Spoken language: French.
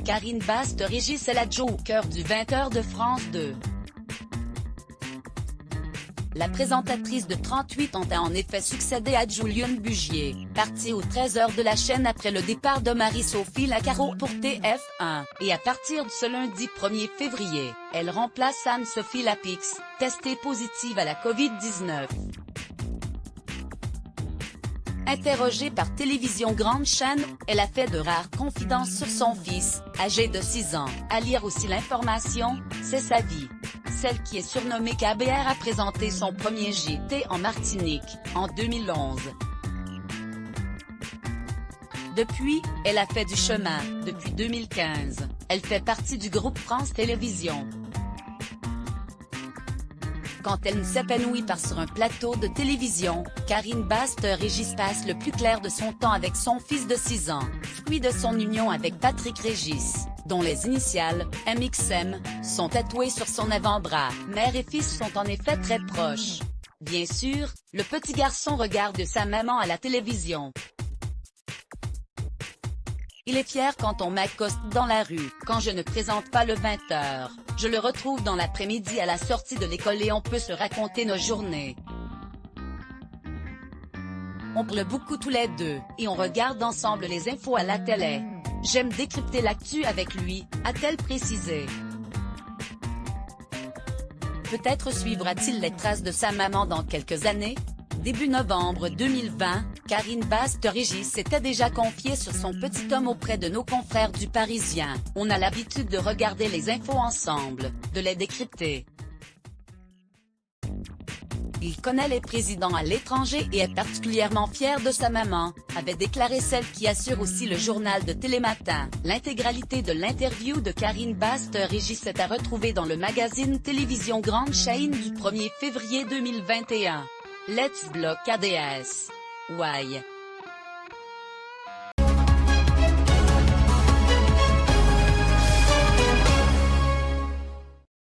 Karine Baste-Régis est la Joker du 20h de France 2. La présentatrice de 38 ans a en effet succédé à Julien Bugier, partie aux 13h de la chaîne après le départ de Marie-Sophie Lacaro pour TF1, et à partir de ce lundi 1er février, elle remplace Anne-Sophie Lapix, testée positive à la Covid-19. Interrogée par Télévision Grande Chaîne, elle a fait de rares confidences sur son fils, âgé de 6 ans. À lire aussi l'information, c'est sa vie. Celle qui est surnommée KBR a présenté son premier JT en Martinique, en 2011. Depuis, elle a fait du chemin. Depuis 2015, elle fait partie du groupe France Télévisions. Quand elle ne s'épanouit pas sur un plateau de télévision, Karine Baste-Régis passe le plus clair de son temps avec son fils de 6 ans, fruit de son union avec Patrick Régis, dont les initiales, MXM, sont tatouées sur son avant-bras. Mère et fils sont en effet très proches. Bien sûr, le petit garçon regarde sa maman à la télévision. Il est fier quand on m'accoste dans la rue. Quand je ne présente pas le 20h, je le retrouve dans l'après-midi à la sortie de l'école et on peut se raconter nos journées. On parle beaucoup tous les deux, et on regarde ensemble les infos à la télé. J'aime décrypter l'actu avec lui, a-t-elle précisé. Peut-être suivra-t-il les traces de sa maman dans quelques années? Début novembre 2020, Karine Baste-Régis s'était déjà confiée sur son petit homme auprès de nos confrères du Parisien. On a l'habitude de regarder les infos ensemble, de les décrypter. Il connaît les présidents à l'étranger et est particulièrement fier de sa maman, avait déclaré celle qui assure aussi le journal de Télématin. L'intégralité de l'interview de Karine Baste-Régis est à retrouver dans le magazine Télévision Grande Chaîne du 1er février 2021. Let's block ADS. Why?